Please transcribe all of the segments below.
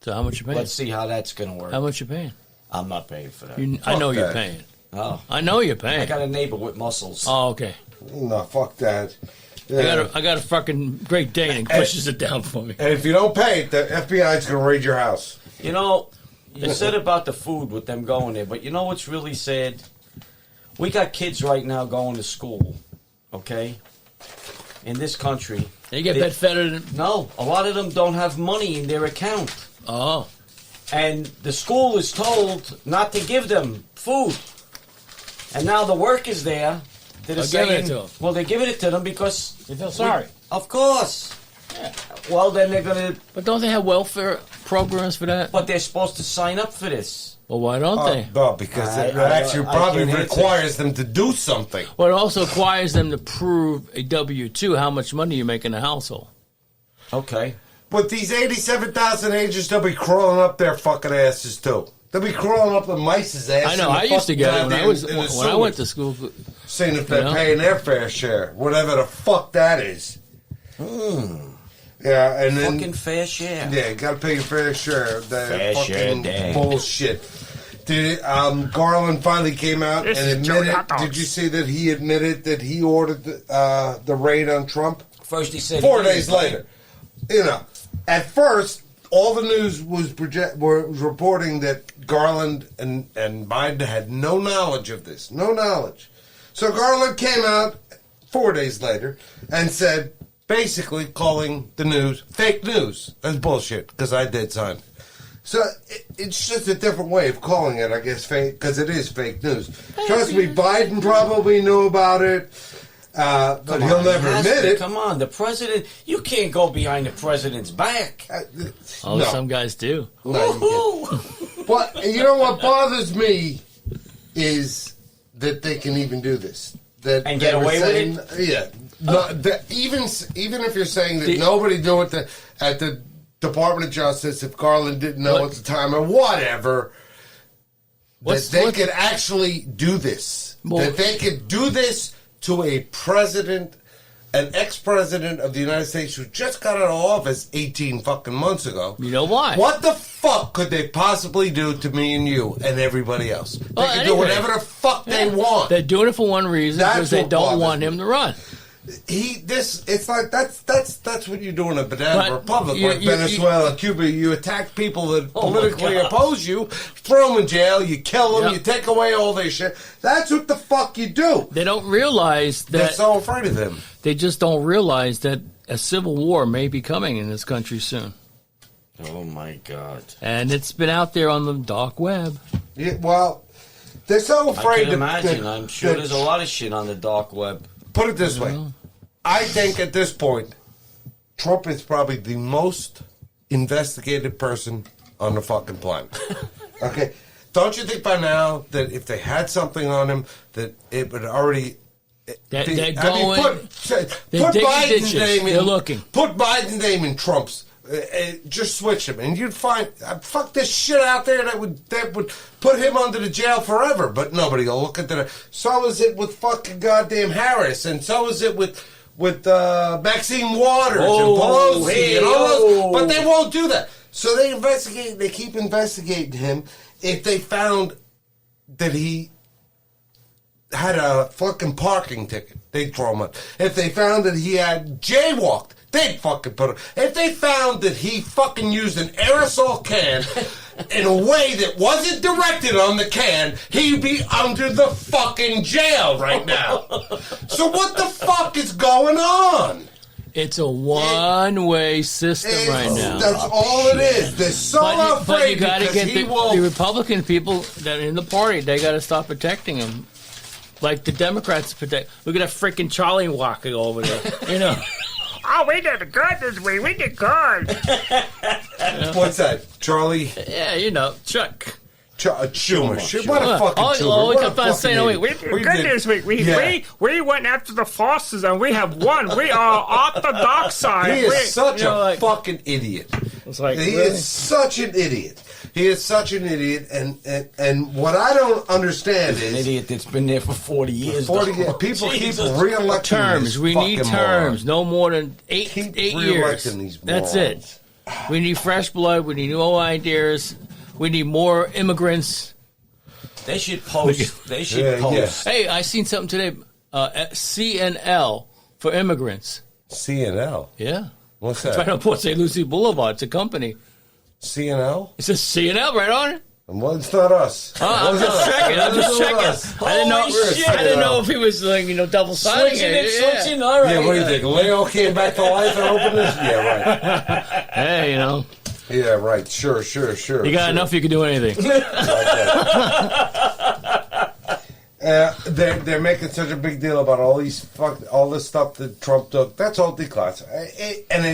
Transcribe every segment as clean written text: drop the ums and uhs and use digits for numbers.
So how much you paying? Let's see how that's going to work. How much you paying? I'm not paying for that. I know you're paying. Oh. I know you're paying. I got a neighbor with muscles. Oh, okay. No, fuck that. Yeah. I got a fucking Great Dane and pushes it down for me. And if you don't pay it, the FBI is going to raid your house. You know, you said about the food with them going there, but you know what's really sad? We got kids right now going to school, okay, in this country. They get fed. No, a lot of them don't have money in their account. Oh. And the school is told not to give them food. And now the work is there. They're saying, it to them. Well, they're giving it to them because They feel sorry. Of course. Yeah. Well, then they're going to... But don't they have welfare programs for that? But they're supposed to sign up for this. Well, why don't they? No, because it actually probably requires them to do something. Well, it also requires them to prove a W-2 how much money you make in a household. Okay. But these 87,000 agents, they'll be crawling up their fucking asses, too. They'll be crawling up the mice's ass. I know. I used to get it when I went to school. Seeing if they're paying their fair share, whatever the fuck that is. Yeah, and then fucking fair share. Yeah, you gotta pay your fair share. That fair fucking share bullshit. Garland finally came out and admitted. Did you see that he admitted that he ordered the raid on Trump? First he said 4 days later. You know, at first all the news was reporting that Garland and Biden had no knowledge of this. No knowledge. So Garland came out 4 days later and said, basically calling the news fake news. That's bullshit, because I did sign it. So it's just a different way of calling it, I guess, fake, because it is fake news. Trust me, Biden probably knew about it, but he'll never admit it. Come on, the president, you can't go behind the president's back. Some guys do. No, but you know what bothers me is that they can even do this. And get away with it? Yeah. Even if you're saying that nobody knew at the Department of Justice, if Garland didn't know at the time or whatever, that they could actually do this. That they could do this to a president, an ex-president of the United States who just got out of office 18 fucking months ago. You know why? What the fuck could they possibly do to me and you and everybody else? They can do whatever the fuck they want. They're doing it for one reason, because they don't want him to run. It's like that's what you do in a banana republic like Venezuela, Cuba. You attack people that politically oppose you, throw them in jail, you kill them, you take away all their shit. That's what the fuck you do. They don't realize that they're so afraid of him. They just don't realize that a civil war may be coming in this country soon. Oh my God! And it's been out there on the dark web. Yeah, well, they're so afraid. I can imagine. I'm sure there's a lot of shit on the dark web. Put it this way. I think at this point, Trump is probably the most investigated person on the fucking planet. Okay? Don't you think by now that if they had something on him, that it would already... They're going... put Biden's name in... They're looking. Put Biden's name in Trump's. Just switch him, and you'd find fuck this shit out there that would put him under the jail forever. But nobody will look into that. So is it with fucking goddamn Harris, and so is it with Maxine Waters and Pelosi and all those. But they won't do that. So they investigate. They keep investigating him. If they found that he had a fucking parking ticket, they'd throw him out. If they found that he had jaywalked, they'd fucking put him. If they found that he fucking used an aerosol can in a way that wasn't directed on the can, he'd be under the fucking jail right now. So what the fuck is going on? It's a one-way system right now. That's all it is. They're so afraid. But you got to get the Republican people that are in the party. They got to stop protecting him, like the Democrats protect. Look at that freaking Charlie walking over there. You know. Oh, we did good this week. We did good. What's that, Charlie? Yeah, you know, Chuck. Schumer. What a fucking Schumer. Oh, we kept on saying, we did good this week. We went after the Fosters, and we have won. We are off the dark side. He is such a fucking idiot. It's like, he is such an idiot. He is such an idiot, and what I don't understand is... an idiot that's been there for 40 years. 40 years. People keep re-electing terms. We need terms. Morons. No more than 8 years. These That's it. We need fresh blood. We need new ideas. We need more immigrants. They should post. They should post. Hey, I seen something today. CNL for immigrants. CNL. Yeah. What's It's right that? on Port St. Lucie Boulevard. It's a company. CNL? It says CNL right on it. Well, it's not us. I'm just checking. I'm just checking. I didn't know. Holy shit. I didn't know if he was like double signing Switching it. it, switching. All right. Yeah, what do you think? Leo came back to life and opened this? Yeah, right. Hey, Yeah, right. Sure. you got enough. You can do anything. They're making such a big deal about all this stuff that Trump took. That's all declassified, and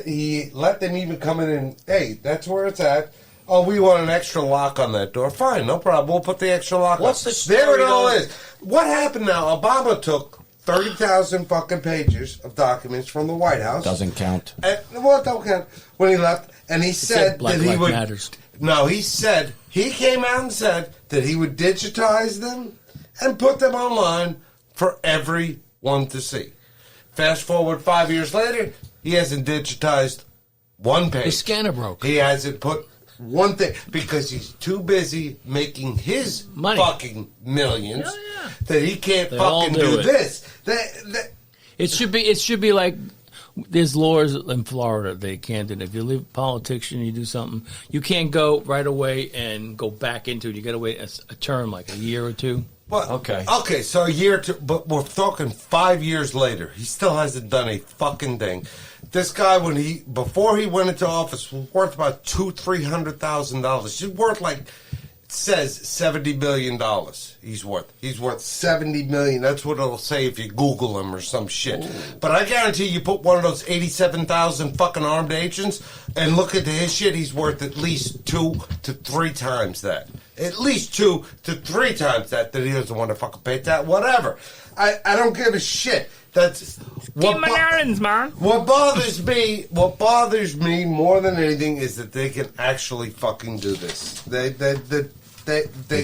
he let them even come in and hey, that's where it's at. Oh, we want an extra lock on that door. Fine, no problem. We'll put the extra lock. What's on. the story, There it all though? is. What happened now? Obama took 30,000 fucking pages of documents from the White House. Doesn't count. Don't count. When he left, and he said Black that he Lives would. Matters. No, he came out and said that he would digitize them and put them online for everyone to see. Fast forward 5 years later, he hasn't digitized one page. The scanner broke. He hasn't put one thing because he's too busy making his Money. fucking millions Yeah. that he can't They all fucking do do it. this. It should be like there's laws in Florida they can't do it. If you leave politician, you do something, you can't go right away and go back into it. You got to wait a term like a year or two. Well, Okay. Okay, so a year or two, but we're talking 5 years later. He still hasn't done a fucking thing. This guy, before he went into office, was worth about $300,000. He's worth like it says $70 million. He's worth $70 million. That's what it'll say if you Google him or some shit. Ooh. But I guarantee you put one of those 87,000 fucking armed agents and look at his shit. He's worth at least 2 to 3 times that. At least 2 to 3 times that he doesn't want to fucking pay that. Whatever. I don't give a shit. That's Keep my errands, man. What bothers me more than anything is that they can actually fucking do this. They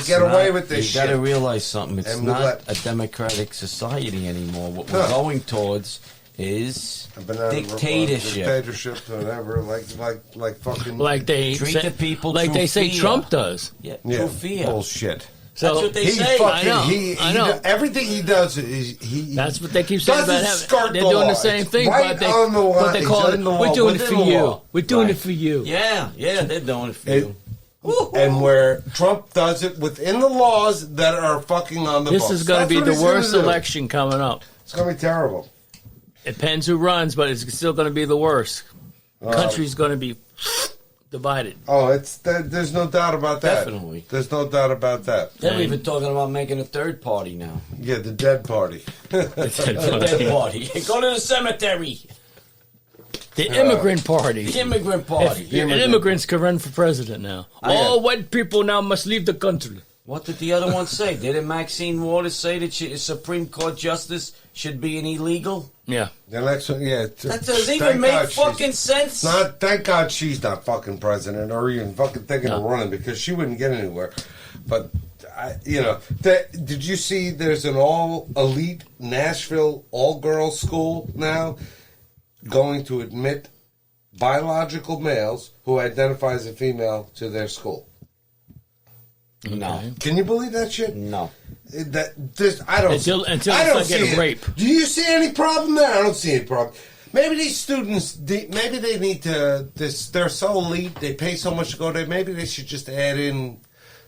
get away with this shit. You got to realize something. It's And not a democratic society anymore. What we're going towards is dictatorship. Dictatorship, whatever. Like fucking. Like they Treat say, the people like through they say fear. Trump does. Yeah, Yeah, through fear. bullshit. So That's what they He say. fucking. I know. Everything he does is he. That's what they keep saying about doesn't him. skirt They're the doing law. the same It's thing, right on the but they line. call He's it. in the law, We're doing it within for the you. law. We're doing Right. it for you. Yeah, they're doing it for It- you. And where Trump does it within the laws that are fucking on the This books. is going to That's be what the he's gonna worst do. election coming up. It's going to be terrible. It depends who runs, but it's still going to be the worst. Country's going to be divided. Oh, there's no doubt about that. Definitely. There's no doubt about that. They're even talking about making a third party now. Yeah, the dead party. A dead party. Go to the cemetery. The immigrant party. The immigrant party. And immigrants can run for president now. All white people now must leave the country. What did the other one say? Didn't Maxine Waters say that Supreme Court justice should be an illegal? Yeah. The next one, yeah. That doesn't thank even make God fucking sense. Thank God she's not fucking president or even fucking thinking of running because she wouldn't get anywhere. But, did you see there's an all-elite Nashville all-girls school now going to admit biological males who identify as a female to their school? No. Can you believe that shit? No. I don't. Until I it's don't like see getting it. rape. Do you see any problem there? I don't see any problem. Maybe these students, maybe they need to. They're so elite. They pay so much to go there. Maybe they should just add in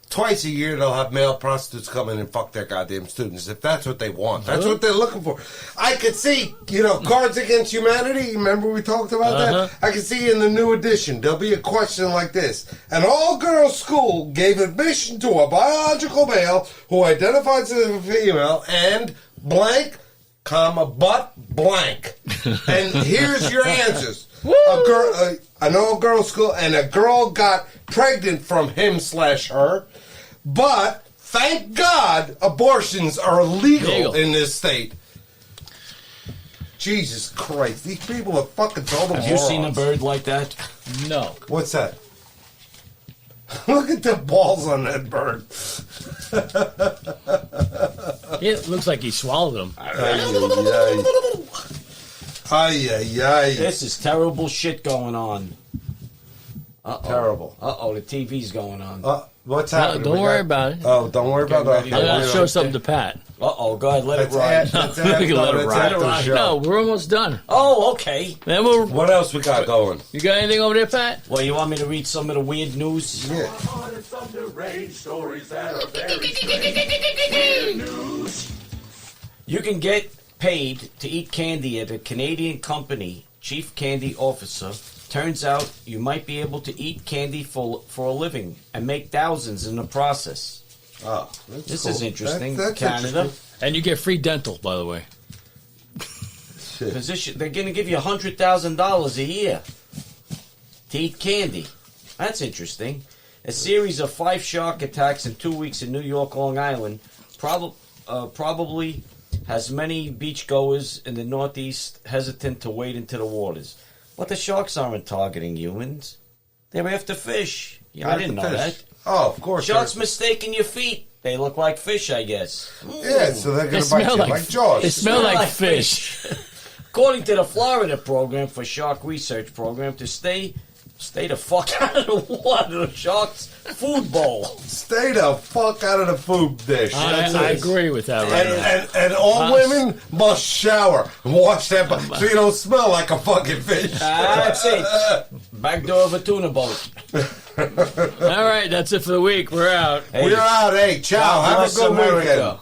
twice a year. They'll have male prostitutes come in and fuck their goddamn students if that's what they want. That's what they're looking for. I could see, Cards Against Humanity. Remember we talked about that? I could see in the new edition there'll be a question like this: an all-girls school gave admission to a biological male who identifies as a female and blank, but blank. And here's your answers. An all-girls school, and a girl got pregnant from him/her. But thank God abortions are illegal in this state. Jesus Christ, these people are fucking total Have you seen a bird like that? No. What's that? Look at the balls on that bird. It looks like he swallowed them. Ay, ay, ay. This is terrible shit going on. Terrible. The TV's going on. What's happening? Don't worry about it. Oh, don't worry about ready that. to I'm going to show something to Pat. Go ahead, let it That's ride. it. That's We can let it that's ride. after the show. No, we're almost done. Oh, okay. Then we'll, What else we got going? you got anything over there, Pat? Well, you want me to read some of the weird news? Yeah. You can get paid to eat candy at a Canadian company. Chief candy officer. Turns out you might be able to eat candy for a living and make thousands in the process. Oh, that's This cool. is interesting. That's Canada. interesting. And you get free dental, by the way. Position. They're going to give you $100,000 a year to eat candy. That's interesting. A series of 5 shark attacks in 2 weeks in New York, Long Island, probably has many beachgoers in the Northeast hesitant to wade into the waters. But the sharks aren't targeting humans. They're after fish. Yeah, I didn't know that. Oh, of course. Sharks mistaking your feet. They look like fish, I guess. Yeah, so they're They going to bite smell you like, like Jaws. They smell like fish. According to the Florida program for shark research program, to stay the fuck out of the water, the shark's food bowl. Stay the fuck out of the food dish. That's I it. agree with that right now. And all women must shower and wash that so you don't smell like a fucking fish. That's it. Back door of a tuna boat. All right, that's it for the week. We're out. Hey, We're out. Hey, ciao. God Have a bless good America. weekend.